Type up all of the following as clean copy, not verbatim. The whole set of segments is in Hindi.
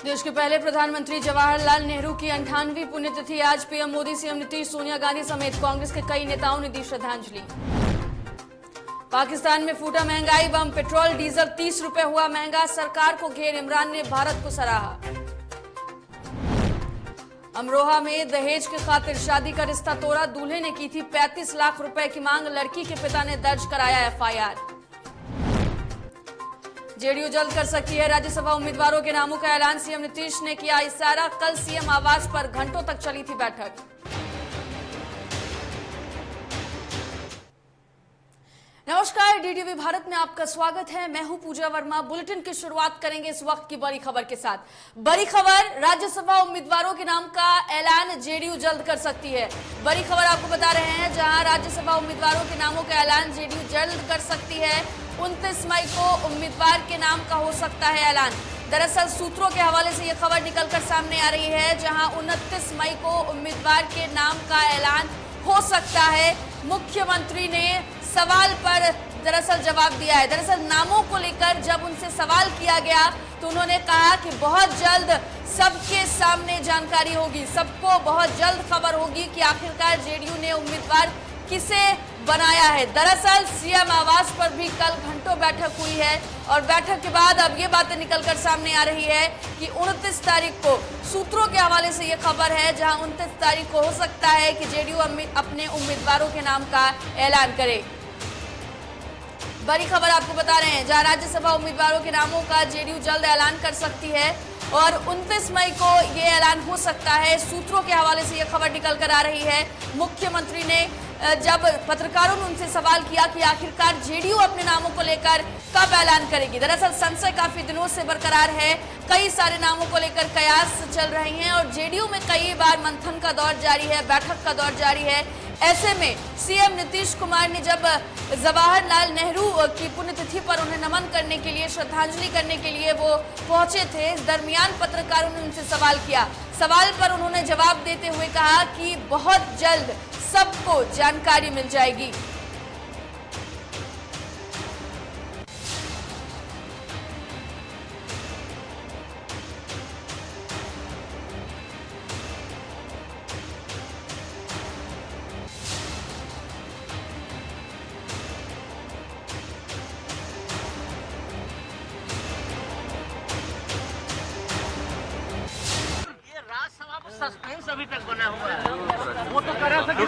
देश के पहले प्रधानमंत्री जवाहरलाल नेहरू की 98वीं पुण्यतिथि आज। पीएम मोदी, सीएम नीतीश, सोनिया गांधी समेत कांग्रेस के कई नेताओं ने दी श्रद्धांजलि। पाकिस्तान में फूटा महंगाई बम, पेट्रोल डीजल 30 रुपए हुआ महंगा, सरकार को घेर इमरान ने भारत को सराहा। अमरोहा में दहेज के खातिर शादी का रिश्ता तोड़ा, दूल्हे ने की थी 35 लाख रुपए की मांग, लड़की के पिता ने दर्ज कराया एफआईआर। जेडीयू जल्द कर सकती है राज्यसभा उम्मीदवारों के नामों का ऐलान, सीएम नीतीश ने किया इशारा, कल सीएम आवास पर घंटों तक चली थी बैठक। नमस्कार, डीडीवी भारत में आपका स्वागत है। मैं हूं पूजा वर्मा। बुलेटिन की शुरुआत करेंगे इस वक्त की बड़ी खबर के साथ। बड़ी खबर, राज्यसभा उम्मीदवारों के नाम का ऐलान जेडीयू जल्द कर सकती है। बड़ी खबर आपको बता रहे हैं, जहां राज्यसभा उम्मीदवारों के नामों का ऐलान जेडीयू जल्द कर सकती है। 29 मई को उम्मीदवार के नाम का हो सकता है ऐलान। दरअसल सूत्रों के हवाले से यह खबर निकलकर सामने आ रही है, जहां 29 मई को उम्मीदवार के नाम का ऐलान हो सकता है। मुख्यमंत्री ने सवाल पर दरअसल जवाब दिया है। दरअसल नामों को लेकर जब उनसे सवाल किया गया तो उन्होंने कहा कि बहुत जल्द सबके सामने जानकारी होगी, सबको बहुत जल्द खबर होगी कि आखिरकार जेडीयू ने उम्मीदवार किसे बनाया है। दरअसल सीएम आवास पर भी कल घंटों बैठक हुई है और बैठक के बाद अब ये बातें निकलकर सामने आ रही है कि 29 तारीख को, सूत्रों के हवाले से ये खबर है, जहां 29 तारीख को हो सकता है कि जेडीयू अपने उम्मीदवारों के नाम का ऐलान करे। बड़ी खबर आपको बता रहे हैं, जहां राज्यसभा उम्मीदवारों के नामों का जेडीयू जल्द ऐलान कर सकती है और 29 मई को ये ऐलान हो सकता है। सूत्रों के हवाले से यह खबर निकल कर आ रही है। मुख्यमंत्री ने जब पत्रकारों ने उनसे सवाल किया कि आखिरकार जेडीयू अपने नामों को लेकर कब ऐलान करेगी, दरअसल संशय काफी दिनों से बरकरार है। कई सारे नामों को लेकर कयास चल रही हैं और जेडीयू में कई बार मंथन का दौर जारी है, बैठक का दौर जारी है। ऐसे में सीएम नीतीश कुमार ने जब जवाहरलाल नेहरू की पुण्यतिथि पर उन्हें नमन करने के लिए, श्रद्धांजलि करने के लिए वो पहुंचे थे, इस दरमियान पत्रकारों ने उनसे सवाल किया। सवाल पर उन्होंने जवाब देते हुए कहा कि बहुत जल्द सबको जानकारी मिल जाएगी। सस्पेंस अभी तक बना हुआ है, वो तो करा सकते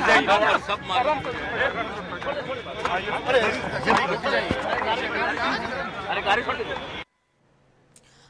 सब मालूम। अरे गाड़ी छोड़ दीजिए।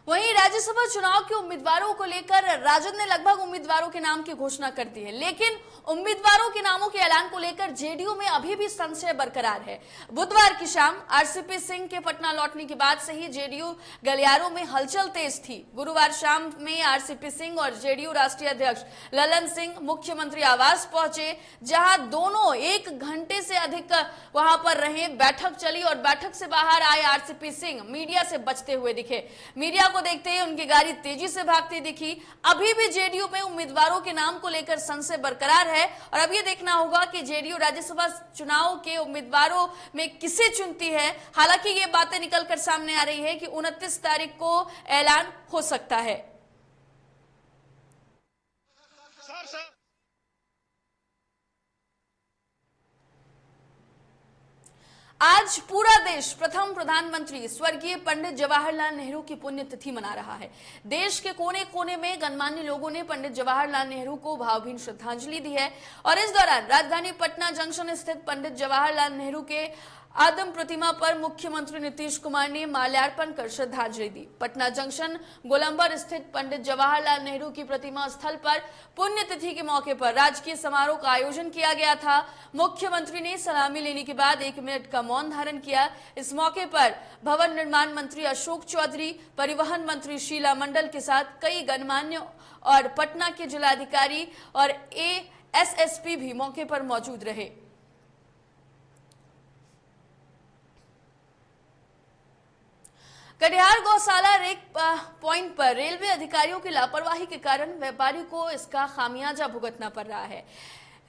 वहीं राज्यसभा चुनाव के उम्मीदवारों को लेकर राजद ने लगभग उम्मीदवारों के नाम की घोषणा कर दी है, लेकिन उम्मीदवारों के नामों के ऐलान को लेकर जेडीयू में अभी भी संशय बरकरार है। बुधवार की शाम आरसीपी सिंह के पटना लौटने के बाद से ही जेडीयू गलियारों में हलचल तेज थी। गुरुवार शाम में आरसीपी सिंह और जेडीयू राष्ट्रीय अध्यक्ष ललन सिंह मुख्यमंत्री आवास पहुंचे, जहां दोनों 1 घंटे से अधिक वहां पर रहे। बैठक चली और बैठक से बाहर आए आरसीपी सिंह मीडिया से बचते हुए दिखे। मीडिया को देखते ही उनकी गाड़ी तेजी से भागती दिखी। अभी भी जेडीयू में उम्मीदवारों के नाम को लेकर संशय बरकरार है और अब ये देखना होगा कि जेडीयू राज्यसभा चुनाव के उम्मीदवारों में किसे चुनती है। हालांकि ये बातें निकलकर सामने आ रही है कि 29 तारीख को ऐलान हो सकता है। आज पूरा देश प्रथम प्रधानमंत्री स्वर्गीय पंडित जवाहरलाल नेहरू की पुण्यतिथि मना रहा है। देश के कोने कोने में गणमान्य लोगों ने पंडित जवाहरलाल नेहरू को भावभीनी श्रद्धांजलि दी है और इस दौरान राजधानी पटना जंक्शन स्थित पंडित जवाहरलाल नेहरू के आदम प्रतिमा पर मुख्यमंत्री नीतीश कुमार ने माल्यार्पण कर श्रद्धांजलि दी। पटना जंक्शन गोलंबर स्थित पंडित जवाहरलाल नेहरू की प्रतिमा स्थल पर पुण्यतिथि के मौके पर राजकीय समारोह का आयोजन किया गया था। मुख्यमंत्री ने सलामी लेने के बाद 1 मिनट का मौन धारण किया। इस मौके पर भवन निर्माण मंत्री अशोक चौधरी, परिवहन मंत्री शीला मंडल के साथ कई गणमान्य और पटना के जिलाधिकारी और एएसएसपी भी मौके पर मौजूद रहे। कटिहार गौशाला रेक पॉइंट पर रेलवे अधिकारियों की लापरवाही के कारण व्यापारी को इसका खामियाजा भुगतना पड़ रहा है।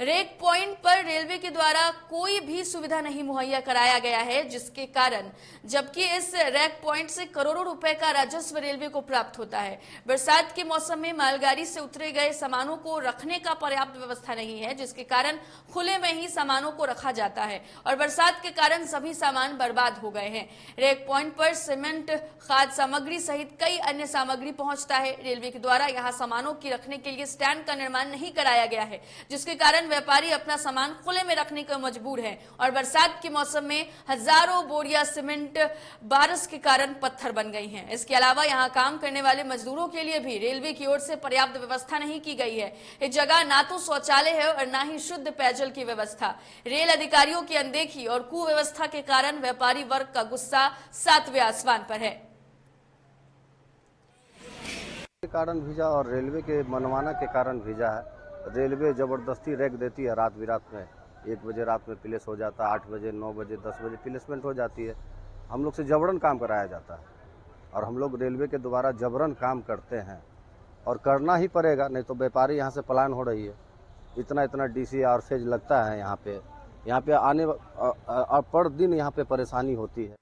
रेक पॉइंट पर रेलवे के द्वारा कोई भी सुविधा नहीं मुहैया कराया गया है, जिसके कारण जबकि इस रैक पॉइंट से करोड़ों रुपए का राजस्व रेलवे को प्राप्त होता है। बरसात के मौसम में मालगाड़ी से उतरे गए सामानों को रखने का पर्याप्त व्यवस्था नहीं है, जिसके कारण खुले में ही सामानों को रखा जाता है और बरसात के कारण सभी सामान बर्बाद हो गए हैं। रेक पॉइंट पर सीमेंट, खाद्य सामग्री सहित कई अन्य सामग्री पहुंचता है। रेलवे के द्वारा यहाँ सामानों की रखने के लिए स्टैंड का निर्माण नहीं कराया गया है, जिसके कारण व्यापारी अपना सामान खुले में रखने को मजबूर है और बरसात के मौसम में हजारों बोरियां सीमेंट बारिश के कारण पत्थर बन गई हैं। इसके अलावा यहां काम करने वाले मजदूरों के लिए भी रेलवे की ओर से पर्याप्त व्यवस्था नहीं की गई है। इस जगह ना तो शौचालय है और ना ही शुद्ध पेयजल की व्यवस्था। रेल अधिकारियों की अनदेखी और कुव्यवस्था के कारण व्यापारी वर्ग का गुस्सा 7वें आसमान पर है। के कारण भेजा और रेलवे के मनमाना के कारण भेजा है। रेलवे जबरदस्ती रैक देती है रात बिरात में, 1 बजे रात में प्लेस हो जाता है, 8 बजे 9 बजे 10 बजे प्लेसमेंट हो जाती है। हम लोग से जबरन काम कराया जाता है और हम लोग रेलवे के द्वारा जबरन काम करते हैं और करना ही पड़ेगा, नहीं तो व्यापारी यहाँ से पलायन हो रही है। इतना डीसी और फेज लगता है यहाँ पे आने पर दिन यहाँ पे परेशानी होती है।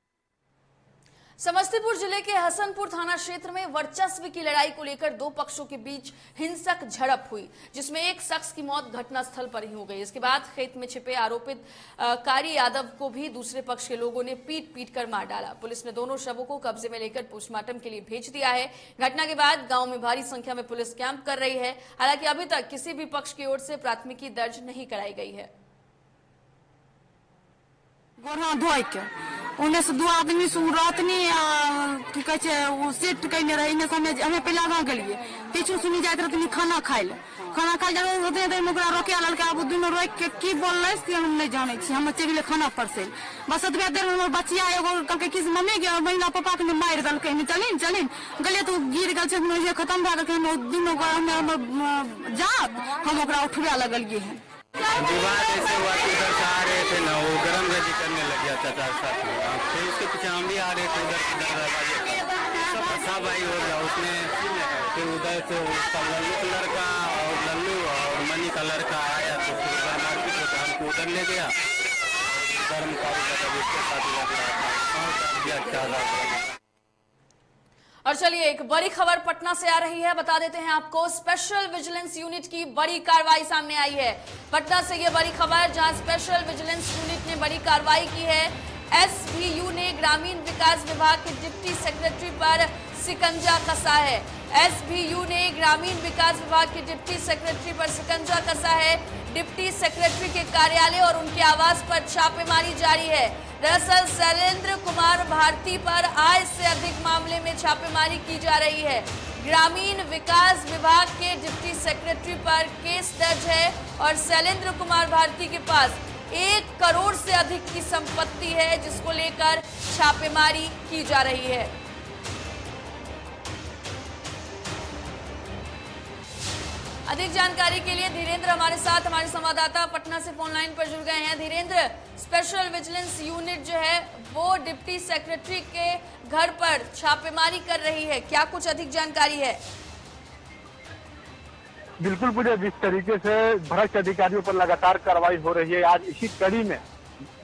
समस्तीपुर जिले के हसनपुर थाना क्षेत्र में वर्चस्व की लड़ाई को लेकर दो पक्षों के बीच हिंसक झड़प हुई, जिसमें एक शख्स की मौत घटनास्थल पर ही हो गई। इसके बाद खेत में छिपे आरोपित कारी यादव को भी दूसरे पक्ष के लोगों ने पीट कर मार डाला। पुलिस ने दोनों शवों को कब्जे में लेकर पोस्टमार्टम के लिए भेज दिया है। घटना के बाद गांव में भारी संख्या में पुलिस कैंप कर रही है। हालांकि अभी तक किसी भी पक्ष की ओर से प्राथमिकी दर्ज नहीं कराई गई है। गोरा धोई के उन्हें से 2 आदमी सुरतनी की कहे छे वो सेट कइने रही ने समय हमें पहले आगा गेलिए पीछू सुनी जाइत रहतनी खाना खाइ जाबे होते दे मुकरा रोके ललके अब दुनो रोक के की बोलले से हम नहीं जाने छी। हम चेगले खाना परसे बस अतबे देर में बचिया एगो कहके किस मम्मी के महिला पापा के मार दलके नि चलिन गले तो गिर गल छे ये खत्म भ गेल के दुनो को हम जात हम ओकरा उठवे लगलिए हैं। विवाद ऐसे हुआ कि उधर से आ रहे थे ना, वो गरम गजी करने लग गया चाचा साथ में, फिर उसके पीछे हम भी आ रहे थे उधर सब आई हो गया उसमें। फिर उधर से उसका लल्लू का लड़का और लल्लू और मनी का लड़का आया तो फिर उधर मारपीट होता हमको उधर ले गया गर्म का। और चलिए एक बड़ी खबर पटना से आ रही है, बता देते हैं आपको। स्पेशल विजिलेंस यूनिट की बड़ी कार्रवाई सामने आई है। पटना से ये बड़ी खबर, जहां स्पेशल विजिलेंस यूनिट ने बड़ी कार्रवाई की है। एसवीयू ने ग्रामीण विकास विभाग के डिप्टी सेक्रेटरी पर शिकंजा कसा है। एसवीयू ने ग्रामीण विकास विभाग के डिप्टी सेक्रेटरी पर शिकंजा कसा है। डिप्टी सेक्रेटरी के कार्यालय और उनके आवास पर छापेमारी जारी है। दरअसल शैलेंद्र कुमार भारती पर आय से अधिक मामले में छापेमारी की जा रही है। ग्रामीण विकास विभाग के डिप्टी सेक्रेटरी पर केस दर्ज है और शैलेंद्र कुमार भारती के पास 1 करोड़ से अधिक की संपत्ति है, जिसको लेकर छापेमारी की जा रही है। अधिक जानकारी के लिए धीरेन्द्र हमारे साथ, हमारे संवाददाता पटना से फोन लाइन पर जुड़ गए हैं। धीरेन्द्र, स्पेशल विजिलेंस यूनिट जो है वो डिप्टी सेक्रेटरी के घर पर छापेमारी कर रही है, क्या कुछ अधिक जानकारी है? बिल्कुल पूरे जिस तरीके से भ्रष्ट अधिकारियों पर लगातार कार्रवाई हो रही है, आज इसी कड़ी में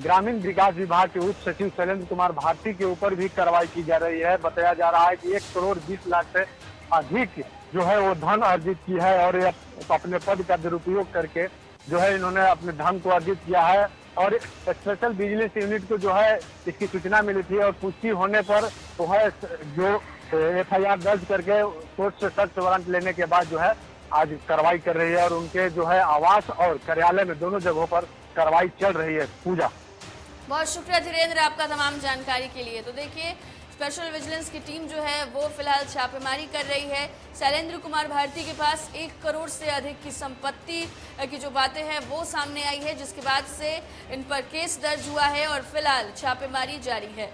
ग्रामीण विकास विभाग के उप सचिव शैलेंद्र कुमार भारती के ऊपर भी कार्रवाई की जा रही है। बताया जा रहा है कि 1 करोड़ 20 लाख से अधिक जो है वो धन अर्जित की है और अपने पद का दुरुपयोग करके जो है इन्होंने अपने धन को अर्जित किया है। और स्पेशल विजिलेंस यूनिट को जो है इसकी सूचना मिली थी और पुष्टि होने पर वो है जो FIR दर्ज करके कोर्ट से सर्च वारंट लेने के बाद जो है आज कार्रवाई कर रही है और उनके जो है आवास और कार्यालय में दोनों जगहों पर कार्रवाई चल रही है। पूजा, बहुत शुक्रिया धीरेन्द्र आपका तमाम जानकारी के लिए। तो देखिए, स्पेशल विजिलेंस की टीम जो है वो फिलहाल छापेमारी कर रही है। शैलेंद्र कुमार भारती के पास 1 करोड़ से अधिक की संपत्ति की जो बातें हैं वो सामने आई है, जिसके बाद से इन पर केस दर्ज हुआ है और फिलहाल छापेमारी जारी है।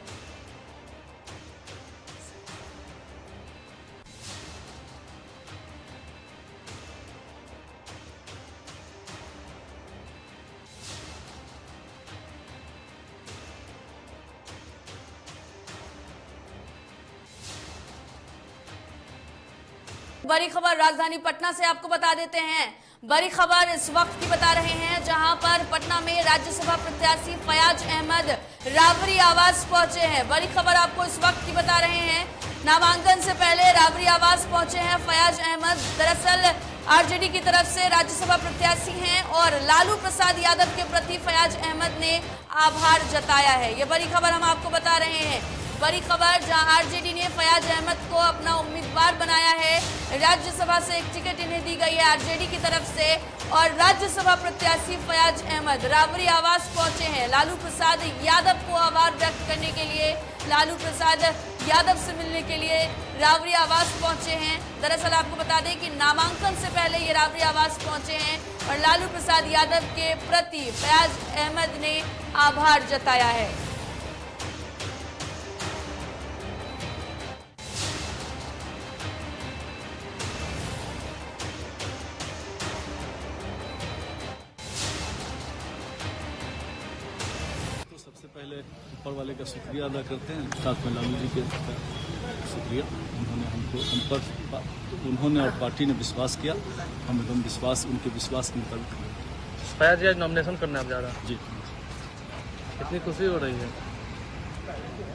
बड़ी खबर राजधानी पटना से आपको बता देते हैं। बड़ी खबर इस वक्त की बता रहे हैं जहां पर पटना में राज्यसभा प्रत्याशी फयाज अहमद राबरी आवास पहुंचे हैं। बड़ी खबर आपको इस वक्त की बता रहे हैं, नामांकन से पहले राबरी आवास पहुंचे हैं फयाज अहमद। दरअसल आरजेडी की तरफ से राज्यसभा प्रत्याशी हैं और लालू प्रसाद यादव के प्रति फयाज अहमद ने आभार जताया है। ये बड़ी खबर हम आपको बता रहे हैं। बड़ी खबर जहां आरजेडी ने फयाज अहमद को अपना उम्मीदवार बनाया है। राज्यसभा से एक टिकट इन्हें दी गई है आरजेडी की तरफ से और राज्यसभा प्रत्याशी फयाज अहमद राबरी आवास पहुंचे हैं लालू प्रसाद यादव को आभार व्यक्त करने के लिए। लालू प्रसाद यादव से मिलने के लिए राबरी आवास पहुंचे हैं। दरअसल आपको बता दें कि नामांकन से पहले ये राबरी आवास पहुंचे हैं और लालू प्रसाद यादव के प्रति फयाज अहमद ने आभार जताया है। सबसे पहले ऊपर वाले का शुक्रिया अदा करते हैं, साथ में लालू जी के शुक्रिया। उन्होंने हमको हम पर उन्होंने और पार्टी ने विश्वास किया, हम एकदम विश्वास उनके विश्वास के मुताबिक। फयाज जी आज नॉमिनेशन करने आप जा रहा है जी, कितनी खुशी हो रही है?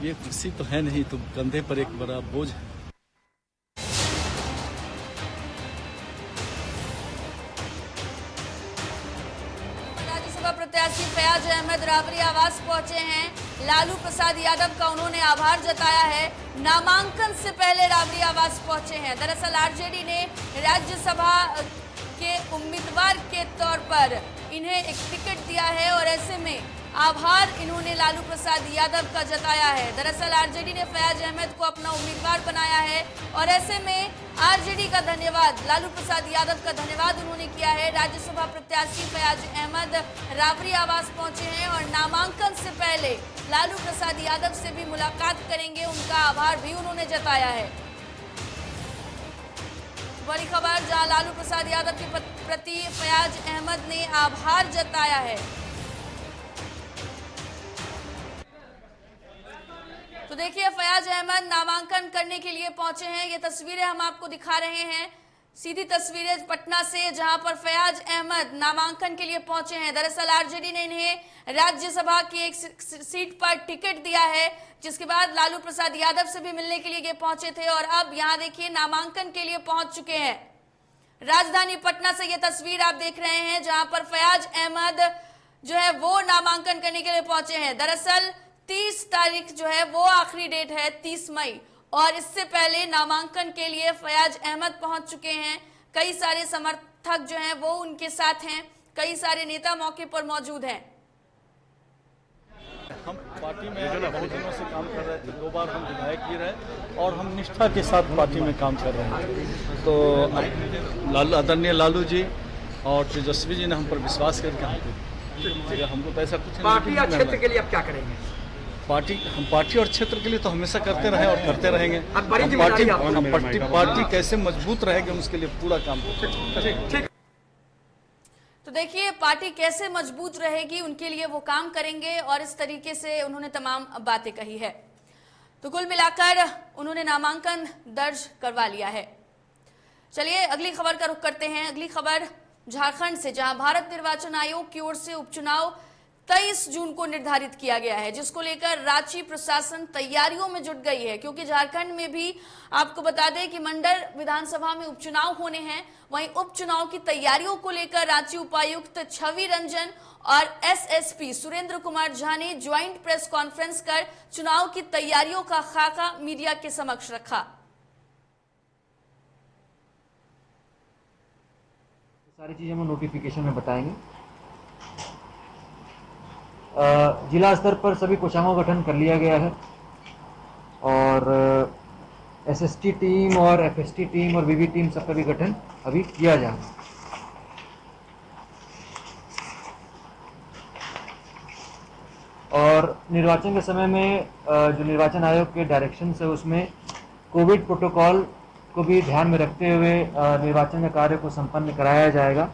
ये खुशी तो है नहीं, तो कंधे पर एक बड़ा बोझ है। प्रत्याशी फयाज अहमद राबरी आवास पहुंचे हैं। लालू प्रसाद यादव का उन्होंने आभार जताया है। नामांकन से पहले राबरी आवास पहुंचे हैं। दरअसल आरजेडी ने राज्यसभा के उम्मीदवार के तौर पर इन्हें एक टिकट दिया है और ऐसे में आभार इन्होंने लालू प्रसाद यादव का जताया है। दरअसल आरजेडी ने फयाज अहमद को अपना उम्मीदवार बनाया है और ऐसे में आरजेडी का धन्यवाद, लालू प्रसाद यादव का धन्यवाद उन्होंने किया है। राज्यसभा प्रत्याशी फयाज अहमद राबरी आवास पहुंचे हैं और नामांकन से पहले लालू प्रसाद यादव से भी मुलाकात करेंगे, उनका आभार भी उन्होंने जताया है। बड़ी खबर जहां लालू प्रसाद यादव के प्रति फयाज अहमद ने आभार जताया है। तो देखिए फयाज अहमद नामांकन करने के लिए पहुंचे हैं। ये तस्वीरें हम आपको दिखा रहे हैं, सीधी तस्वीरें पटना से जहां पर फयाज अहमद नामांकन के लिए पहुंचे हैं। दरअसल आरजेडी ने इन्हें राज्यसभा की एक सीट पर टिकट दिया है, जिसके बाद लालू प्रसाद यादव से भी मिलने के लिए ये पहुंचे थे और अब यहां देखिए नामांकन के लिए पहुंच चुके हैं। राजधानी पटना से ये तस्वीर आप देख रहे हैं जहां पर फयाज अहमद जो है वो नामांकन करने के लिए पहुंचे हैं। दरअसल 30 तारीख जो है वो आखिरी डेट है, 30 मई, और इससे पहले नामांकन के लिए फयाज अहमद पहुंच चुके हैं। कई सारे समर्थक जो हैं वो उनके साथ हैं, कई सारे नेता मौके पर मौजूद हैं। हम पार्टी में बहुत दिनों से काम कर रहे थे, 2 बार हम विधायक भी रहे और हम निष्ठा के साथ पार्टी में काम कर रहे हैं। तो आदरणीय लालू जी और तेजस्वी जी ने हम पर विश्वास करके हमको तो ऐसा कुछ नहीं। पार्टी या क्षेत्र के लिए आप क्या करेंगे? हम पार्टी और क्षेत्र के लिए तो हमेशा करते रहे और करते रहेंगे। पार्टी कैसे मजबूत रहेगी उसके लिए पूरा काम करेंगे। तो देखिए पार्टी कैसे मजबूत रहेगी उनके लिए वो काम करेंगे और इस तरीके से उन्होंने तमाम बातें कही है। तो कुल मिलाकर उन्होंने नामांकन दर्ज करवा लिया है। चलिए अगली खबर का रुख करते हैं। अगली खबर झारखंड से, जहां भारत निर्वाचन आयोग की ओर से उपचुनाव 23 जून को निर्धारित किया गया है, जिसको लेकर रांची प्रशासन तैयारियों में जुट गई है, क्योंकि झारखंड में भी आपको बता दें कि मंडल विधानसभा में उपचुनाव होने हैं। वहीं उपचुनाव की तैयारियों को लेकर रांची उपायुक्त छवि रंजन और एसएसपी सुरेंद्र कुमार झा ने ज्वाइंट प्रेस कॉन्फ्रेंस कर चुनाव की तैयारियों का खाका मीडिया के समक्ष रखा। सारी चीजें हम नोटिफिकेशन में बताएंगे। जिला स्तर पर सभी कोषांगों का गठन कर लिया गया है और एसएसटी टीम और एफएसटी टीम और वीवी टीम सबका भी गठन अभी किया जाएगा। और निर्वाचन के समय में जो निर्वाचन आयोग के डायरेक्शन है उसमें कोविड प्रोटोकॉल को भी ध्यान में रखते हुए निर्वाचन के कार्य को संपन्न कराया जाएगा।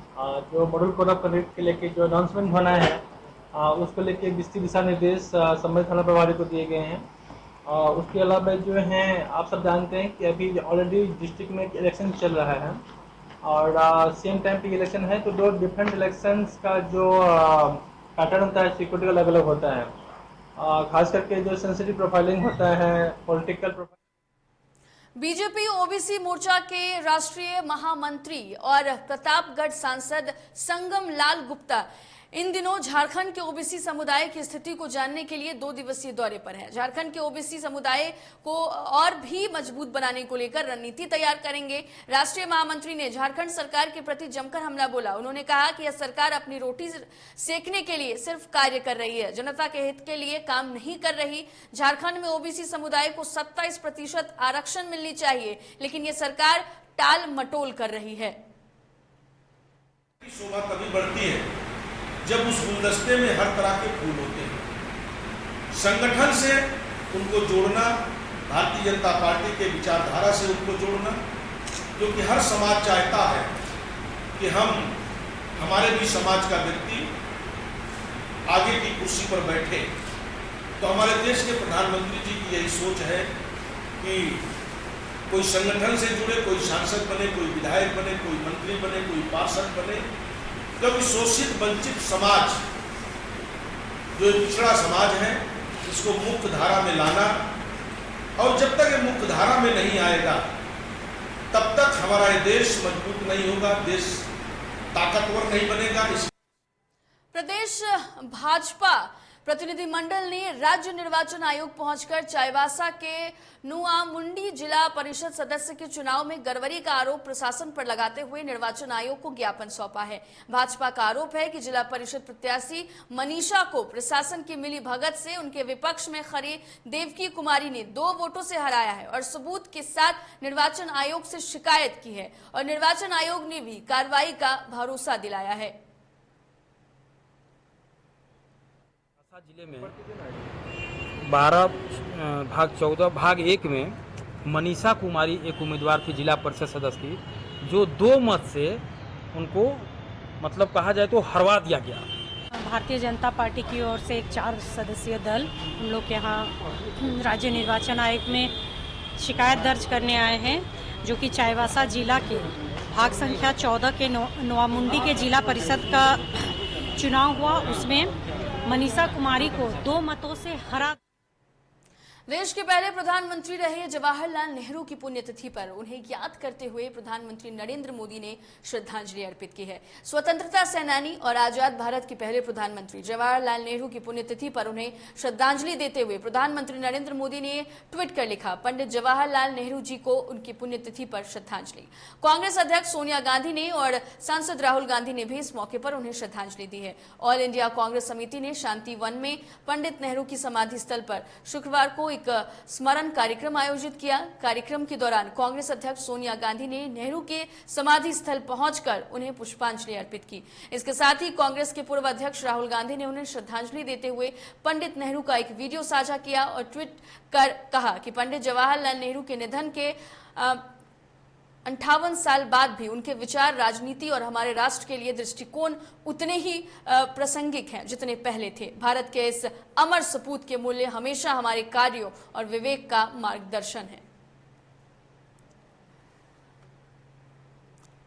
जो मॉडल कोड ऑफ कंडक्ट के लेके जो अनाउंसमेंट होना है उसको लेके विस्तृत दिशा निर्देश संबंधित थाना प्रभारी को दिए गए हैं और उसके अलावा जो है आप सब जानते हैं कि अभी ऑलरेडी डिस्ट्रिक्ट में इलेक्शन चल रहा है और सेम टाइम पे इलेक्शन है, तो दो डिफरेंट इलेक्शंस का जो पैटर्न होता है सिक्योरिटी अलग अलग होता है। खास करके जो सेंसिटिव प्रोफाइलिंग होता है, पॉलिटिकल प्रोफाइल। बीजेपी ओबीसी मोर्चा के राष्ट्रीय महामंत्री और प्रतापगढ़ सांसद संगम लाल गुप्ता इन दिनों झारखंड के ओबीसी समुदाय की स्थिति को जानने के लिए 2 दिवसीय दौरे पर है। झारखंड के ओबीसी समुदाय को और भी मजबूत बनाने को लेकर रणनीति तैयार करेंगे। राष्ट्रीय महामंत्री ने झारखंड सरकार के प्रति जमकर हमला बोला। उन्होंने कहा कि यह सरकार अपनी रोटी सेकने के लिए सिर्फ कार्य कर रही है, जनता के हित के लिए काम नहीं कर रही। झारखंड में ओबीसी समुदाय को 27% आरक्षण मिलनी चाहिए, लेकिन ये सरकार टाल मटोल कर रही है। शोभा तभी बढ़ती है जब उस गुलदस्ते में हर तरह के फूल होते हैं। संगठन से उनको जोड़ना, भारतीय जनता पार्टी के विचारधारा से उनको जोड़ना, जो कि हर समाज चाहता है कि हमारे भी समाज का व्यक्ति आगे की कुर्सी पर बैठे। तो हमारे देश के प्रधानमंत्री जी की यही सोच है कि कोई संगठन से जुड़े, कोई सांसद बने, कोई विधायक बने, कोई मंत्री बने, कोई पार्षद बने, क्योंकि शोषित वंचित समाज जो पिछड़ा समाज है इसको मुख्य धारा में लाना, और जब तक ये मुख्य धारा में नहीं आएगा तब तक हमारा ये देश मजबूत नहीं होगा, देश ताकतवर नहीं बनेगा। प्रदेश भाजपा प्रतिनिधिमंडल ने राज्य निर्वाचन आयोग पहुंचकर चाईबासा के नुआमुंडी जिला परिषद सदस्य के चुनाव में गड़बड़ी का आरोप प्रशासन पर लगाते हुए निर्वाचन आयोग को ज्ञापन सौंपा है। भाजपा का आरोप है कि जिला परिषद प्रत्याशी मनीषा को प्रशासन की मिली भगत से उनके विपक्ष में खड़ी देवकी कुमारी ने 2 वोटों से हराया है और सबूत के साथ निर्वाचन आयोग से शिकायत की है और निर्वाचन आयोग ने भी कार्रवाई का भरोसा दिलाया है। जिले में 12 भाग 14 भाग 1 में मनीषा कुमारी एक उम्मीदवार थी जिला परिषद सदस्य की, जो 2 मत से उनको मतलब कहा जाए तो हरवा दिया गया। भारतीय जनता पार्टी की ओर से एक 4 सदस्यीय दल हम लोग के यहाँ राज्य निर्वाचन आयोग में शिकायत दर्ज करने आए हैं, जो कि चाईबासा जिला के भाग संख्या 14 के नोआमुंडी के जिला परिषद का चुनाव हुआ, उसमें मनीषा कुमारी को 2 मतों से हरा। देश के पहले प्रधानमंत्री रहे जवाहरलाल नेहरू की पुण्यतिथि पर उन्हें याद करते हुए प्रधानमंत्री नरेंद्र मोदी ने श्रद्धांजलि अर्पित की है। स्वतंत्रता सेनानी और आजाद भारत के पहले प्रधानमंत्री जवाहरलाल नेहरू की पुण्यतिथि पर उन्हें श्रद्धांजलि देते हुए प्रधानमंत्री नरेंद्र मोदी ने ट्वीट कर लिखा, पंडित जवाहरलाल नेहरू जी को उनकी पुण्यतिथि पर श्रद्धांजलि। कांग्रेस अध्यक्ष सोनिया गांधी ने और सांसद राहुल गांधी ने भी इस मौके पर उन्हें श्रद्धांजलि दी है। ऑल इंडिया कांग्रेस समिति ने शांति वन में पंडित नेहरू की समाधि स्थल पर शुक्रवार को एक स्मरण कार्यक्रम आयोजित किया। कार्यक्रम के दौरान कांग्रेस अध्यक्ष सोनिया गांधी ने नेहरू के समाधि स्थल पहुंचकर उन्हें पुष्पांजलि अर्पित की। इसके साथ ही कांग्रेस के पूर्व अध्यक्ष राहुल गांधी ने उन्हें श्रद्धांजलि देते हुए पंडित नेहरू का एक वीडियो साझा किया और ट्वीट कर कहा कि पंडित जवाहरलाल नेहरू के निधन के 58 साल बाद भी उनके विचार, राजनीति और हमारे राष्ट्र के लिए दृष्टिकोण उतने ही प्रासंगिक हैं जितने पहले थे। भारत के इस अमर सपूत के मूल्य हमेशा हमारे कार्यों और विवेक का मार्गदर्शन है।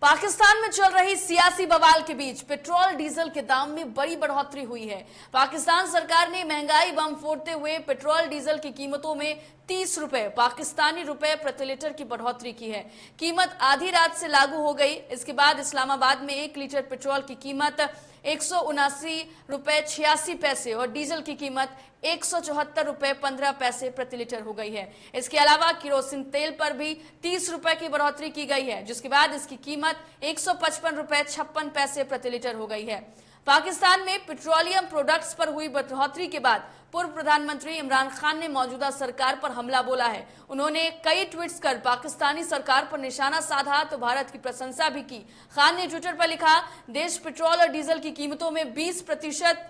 पाकिस्तान में चल रही सियासी बवाल के बीच पेट्रोल डीजल के दाम में बड़ी बढ़ोतरी हुई है। पाकिस्तान सरकार ने महंगाई बम फोड़ते हुए पेट्रोल डीजल की कीमतों में 30 रुपए पाकिस्तानी रुपए प्रति लीटर की बढ़ोतरी की है। कीमत आधी रात से लागू हो गई। इसके बाद इस्लामाबाद में 1 लीटर पेट्रोल की कीमत 179 रुपए 86 पैसे और डीजल की कीमत 174 रुपए 15 पैसे प्रति लीटर हो गई है। इसके अलावा किरोसिन तेल पर भी 30 रुपए की बढ़ोतरी की गई है, जिसके बाद इसकी कीमत 155 रुपए 56 पैसे प्रति लीटर हो गई है। पाकिस्तान में पेट्रोलियम प्रोडक्ट्स पर हुई बढ़ोतरी के बाद पूर्व प्रधानमंत्री इमरान खान ने मौजूदा सरकार पर हमला बोला है। उन्होंने कई ट्वीट्स कर पाकिस्तानी सरकार पर निशाना साधा तो भारत की प्रशंसा भी की। खान ने ट्विटर पर लिखा, देश पेट्रोल और डीजल की कीमतों में 20%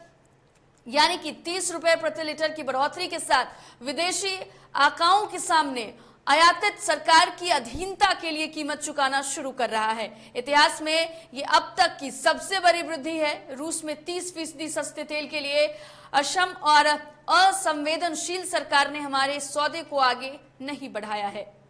यानी कि 30 रुपए प्रति लीटर की बढ़ोतरी के साथ विदेशी आकाओं के सामने आयातित सरकार की अधीनता के लिए कीमत चुकाना शुरू कर रहा है। इतिहास में ये अब तक की सबसे बड़ी वृद्धि है। रूस में 30% सस्ते तेल के लिए अक्षम और असंवेदनशील सरकार ने हमारे सौदे को आगे नहीं बढ़ाया है।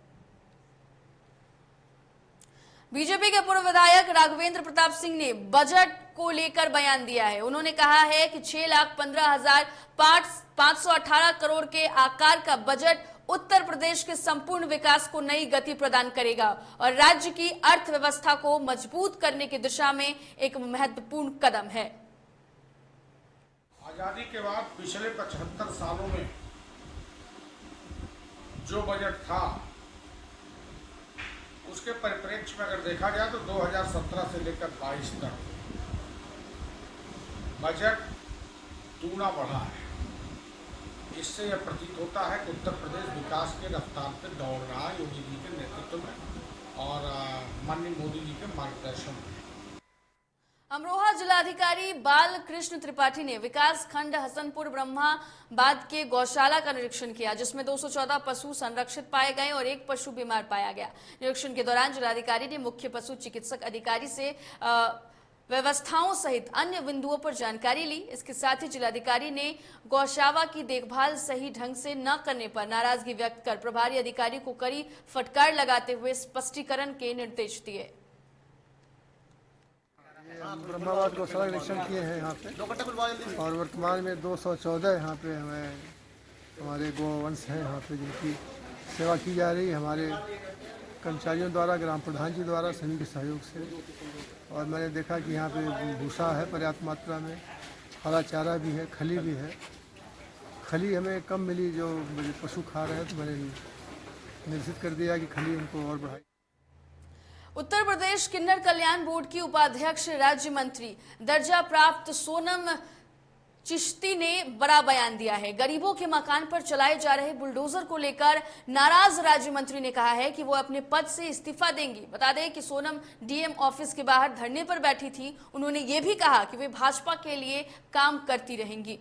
बीजेपी के पूर्व विधायक राघवेंद्र प्रताप सिंह ने बजट को लेकर बयान दिया है। उन्होंने कहा है कि 6,15,518 करोड़ के आकार का बजट उत्तर प्रदेश के संपूर्ण विकास को नई गति प्रदान करेगा और राज्य की अर्थव्यवस्था को मजबूत करने की दिशा में एक महत्वपूर्ण कदम है। आजादी के बाद पिछले 75 सालों में जो बजट था उसके परिप्रेक्ष्य में अगर देखा जाए तो 2017 से लेकर 22 तक बजट दूना बढ़ा है। इससे यह प्रतीत होता है कि उत्तर प्रदेश विकास के रफ्तार पर दौड़ रहा है योगी जी के नेतृत्व में और माननीय मोदी जी के मार्गदर्शन में। अमरोहा जिलाधिकारी बाल कृष्ण त्रिपाठी ने विकास खंड हसनपुर ब्रह्माबाद के गौशाला का निरीक्षण किया, जिसमें 214 पशु संरक्षित पाए गए और एक पशु बीमार पाया गया। निरीक्षण के दौरान जिलाधिकारी ने मुख्य पशु चिकित्सक अधिकारी से व्यवस्थाओं सहित अन्य बिंदुओं पर जानकारी ली। इसके साथ ही जिलाधिकारी ने गौशाला की देखभाल सही ढंग से न करने पर नाराजगी व्यक्त कर प्रभारी अधिकारी को कड़ी फटकार लगाते हुए स्पष्टीकरण के निर्देश दिए। ब्रह्माबाद गौशाला निरीक्षण किए हैं यहाँ पे और वर्तमान में 214 यहाँ पे हमारे गोवंश हैं यहाँ पे जिनकी सेवा की जा रही है हमारे कर्मचारियों द्वारा, ग्राम प्रधान जी द्वारा सभी के सहयोग से। और मैंने देखा कि यहाँ पे भूसा है पर्याप्त मात्रा में, हरा चारा भी है, खली भी है। खली हमें कम मिली जो पशु खा रहे हैं तो मैंने निर्देशित कर दिया कि खली उनको और बढ़ाई। उत्तर प्रदेश किन्नर कल्याण बोर्ड की उपाध्यक्ष राज्य मंत्री दर्जा प्राप्त सोनम चिश्ती ने बड़ा बयान दिया है। गरीबों के मकान पर चलाए जा रहे बुलडोजर को लेकर नाराज राज्य मंत्री ने कहा है कि वो अपने पद से इस्तीफा देंगी। बता दें कि सोनम डीएम ऑफिस के बाहर धरने पर बैठी थी। उन्होंने ये भी कहा कि वे भाजपा के लिए काम करती रहेंगी।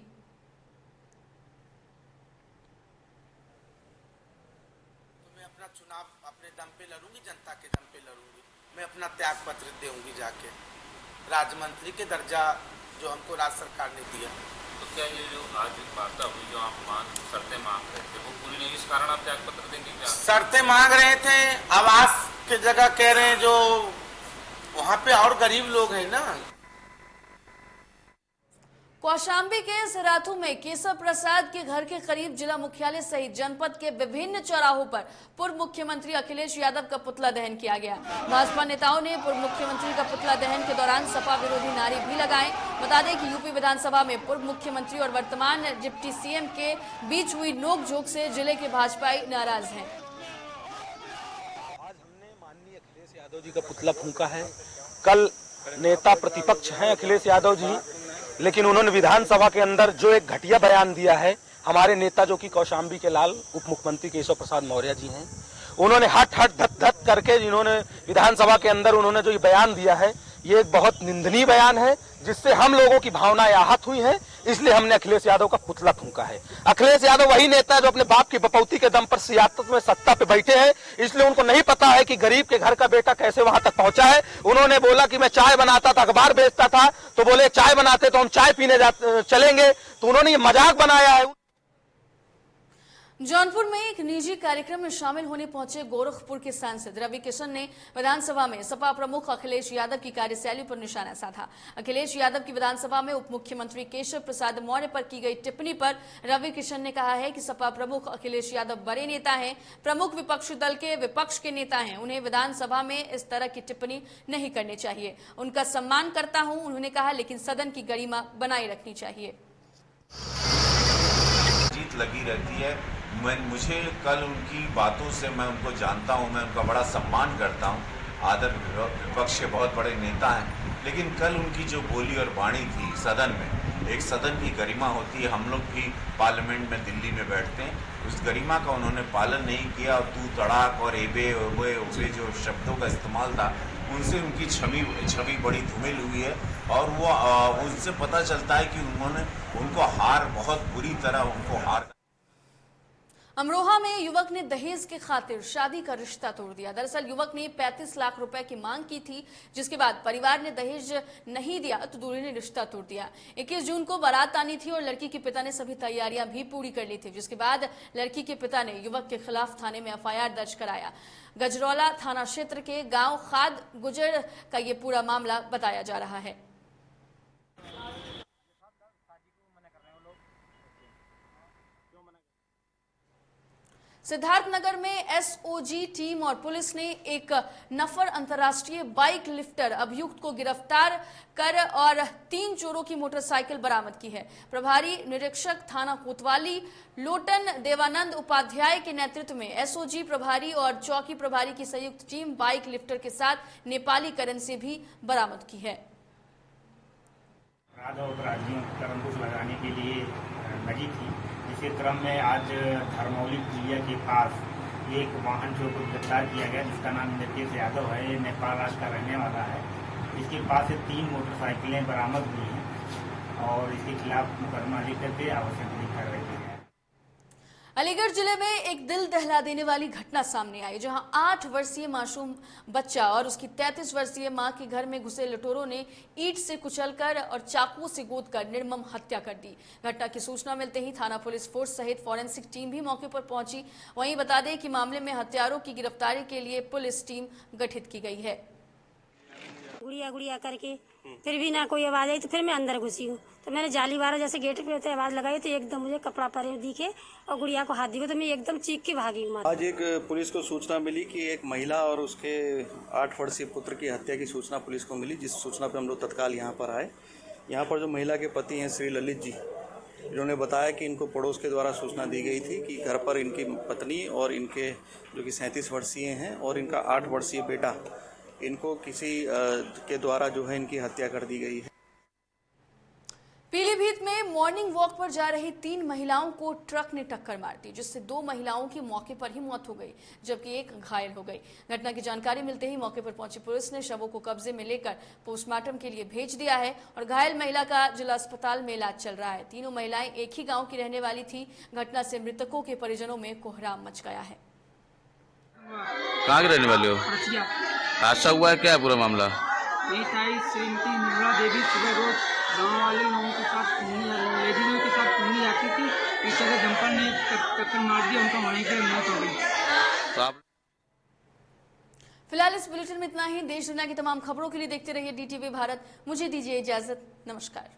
मैं अपना चुनाव अपने दम पे लड़ूंगी, जनता के दम पे लड़ूंगी। मैं अपना त्याग पत्र दूंगी जाके। राज्य मंत्री के दर्जा जो हमको राज्य सरकार ने दिया। तो क्या ये जो आज वार्ता हुई जो आप शर्तें मांग रहे थे वो पूरी नहीं, इस कारण आप त्याग पत्र देंगे क्या? शर्तें मांग रहे थे, आवास की जगह कह रहे हैं जो वहाँ पे और गरीब लोग हैं ना। कौशाम्बी के सिराथू में केशव प्रसाद के घर के करीब जिला मुख्यालय सहित जनपद के विभिन्न चौराहों पर पूर्व मुख्यमंत्री अखिलेश यादव का पुतला दहन किया गया। भाजपा नेताओं ने पूर्व मुख्यमंत्री का पुतला दहन के दौरान सपा विरोधी नारे भी लगाए। बता दें कि यूपी विधानसभा में पूर्व मुख्यमंत्री और वर्तमान डिप्टी सीएम के बीच हुई नोकझोंक से जिले के भाजपाई नाराज हैं। आज हमने माननीय अखिलेश यादव जी का पुतला फूंका है। कल नेता प्रतिपक्ष हैं अखिलेश यादव जी, लेकिन उन्होंने विधानसभा के अंदर जो एक घटिया बयान दिया है, हमारे नेता जो कि कौशाम्बी के लाल उप मुख्यमंत्री केशव प्रसाद मौर्य जी हैं, उन्होंने हट धत करके जिन्होंने विधानसभा के अंदर उन्होंने जो ये बयान दिया है, ये एक बहुत निंदनीय बयान है जिससे हम लोगों की भावनाएं आहत हुई हैं। इसलिए हमने अखिलेश यादव का पुतला फूंका है। अखिलेश यादव वही नेता है जो अपने बाप की बपौती के दम पर सियासत में सत्ता पे बैठे हैं, इसलिए उनको नहीं पता है कि गरीब के घर का बेटा कैसे वहां तक पहुंचा है। उन्होंने बोला कि मैं चाय बनाता था, अखबार बेचता था, तो बोले चाय बनाते तो हम चाय पीने चलेंगे, तो उन्होंने ये मजाक बनाया है। जौनपुर में एक निजी कार्यक्रम में शामिल होने पहुंचे गोरखपुर के सांसद रवि किशन ने विधानसभा में सपा प्रमुख अखिलेश यादव की कार्यशैली पर निशाना साधा। अखिलेश यादव की विधानसभा में उप मुख्यमंत्री केशव प्रसाद मौर्य पर की गई टिप्पणी पर रवि किशन ने कहा है कि सपा प्रमुख अखिलेश यादव बड़े नेता हैं, प्रमुख विपक्षी दल के विपक्ष के नेता हैं, उन्हें विधानसभा में इस तरह की टिप्पणी नहीं करनी चाहिए। उनका सम्मान करता हूं, उन्होंने कहा, लेकिन सदन की गरिमा बनाए रखनी चाहिए। जीत लगी रहती है। मुझे कल उनकी बातों से मैं उनको जानता हूं, मैं उनका बड़ा सम्मान करता हूं, आदर विपक्ष के बहुत बड़े नेता हैं, लेकिन कल उनकी जो बोली और वाणी थी सदन में, एक सदन की गरिमा होती है। हम लोग भी पार्लियामेंट में दिल्ली में बैठते हैं, उस गरिमा का उन्होंने पालन नहीं किया और तू तड़ाक और एबे ओबे ओबे जो शब्दों का इस्तेमाल था, उनसे उनकी छवि बड़ी धूमिल हुई है और वो उनसे पता चलता है कि उनको हार बहुत बुरी तरह उनको हार। अमरोहा में युवक ने दहेज के खातिर शादी का रिश्ता तोड़ दिया। दरअसल युवक ने 35 लाख रुपए की मांग की थी, जिसके बाद परिवार ने दहेज नहीं दिया तो दूल्हे ने रिश्ता तोड़ दिया। 21 जून को बारात आनी थी और लड़की के पिता ने सभी तैयारियां भी पूरी कर ली थी, जिसके बाद लड़की के पिता ने युवक के खिलाफ थाने में एफआईआर दर्ज कराया। गजरौला थाना क्षेत्र के गांव खाद गुजर का ये पूरा मामला बताया जा रहा है। सिद्धार्थनगर में एसओजी टीम और पुलिस ने एक नफर अंतर्राष्ट्रीय बाइक लिफ्टर अभियुक्त को गिरफ्तार कर और 3 चोरों की मोटरसाइकिल बरामद की है। प्रभारी निरीक्षक थाना कोतवाली लोटन देवानंद उपाध्याय के नेतृत्व में एसओजी प्रभारी और चौकी प्रभारी की संयुक्त टीम बाइक लिफ्टर के साथ नेपाली करेंसी भी बरामद की है। अपराधियों पर अंकुश लगाने के लिए लगी थी। इसी क्रम में आज धर्मौली पुलिया के पास एक वाहन चोर को गिरफ्तार किया गया, जिसका नाम नितेश यादव है। ये नेपाल राष्ट्र का रहने वाला है। इसके पास से 3 मोटरसाइकिलें बरामद हुई हैं और इसके खिलाफ मुकदमा लिख करके आवश्यक कार्रवाई की है। अलीगढ़ जिले में एक दिल दहला देने वाली घटना सामने आई, जहां 8 वर्षीय मासूम बच्चा और उसकी 33 वर्षीय मां के घर में घुसे लुटेरों ने ईंट से कुचलकर और चाकू से गोदकर निर्मम हत्या कर दी। घटना की सूचना मिलते ही थाना पुलिस फोर्स सहित फॉरेंसिक टीम भी मौके पर पहुंची। वहीं बता दें कि मामले में हत्यारों की गिरफ्तारी के लिए पुलिस टीम गठित की गई है। गुड़िया गुड़िया करके फिर भी ना कोई आवाज आई, तो फिर मैं अंदर घुसी हूँ। तो मैंने जाली बारह जैसे गेट पे होते आवाज लगाई, तो एकदम मुझे कपड़ा परे दिखे और गुड़िया को हाथ दिखे, तो मैं एकदम चीख के भागी हूँ। आज एक पुलिस को सूचना मिली कि एक महिला और उसके 8 वर्षीय पुत्र की हत्या की सूचना पुलिस को मिली, जिस सूचना पर हम लोग तत्काल यहाँ पर आए। यहाँ पर जो महिला के पति हैं श्री ललित जी, इन्होंने बताया कि इनको पड़ोस के द्वारा सूचना दी गई थी कि घर पर इनकी पत्नी और इनके जो कि 37 वर्षीय हैं और इनका 8 वर्षीय बेटा, इनको किसी के द्वारा जो है इनकी हत्या कर दी गई है। पीलीभीत में मॉर्निंग वॉक पर जा रही 3 महिलाओं को ट्रक ने टक्कर मार दी, जिससे 2 महिलाओं की मौके पर ही मौत हो गई, जबकि एक घायल हो गई। घटना की जानकारी मिलते ही मौके पर पहुंची पुलिस ने शवों को कब्जे में लेकर पोस्टमार्टम के लिए भेज दिया है और घायल महिला का जिला अस्पताल में इलाज चल रहा है। तीनों महिलाएं एक ही गाँव की रहने वाली थी। घटना से मृतकों के परिजनों में कोहराम मच गया है। कहाँ के रहने वाले हो? हादसा हुआ है, क्या है पूरा मामला? श्रीमती निर्मला देवी सुबह रोज गाँव वाले लोगों के साथ लेडीजों के साथ घूमने जाती थी। पीछे से डंपर ने टक्कर मार दिया, उनका वहीं पर मौत हो गई। फिलहाल इस बुलेटिन में इतना ही। देश दुनिया की तमाम खबरों के लिए देखते रहिए DTV भारत। मुझे दीजिए इजाजत। नमस्कार।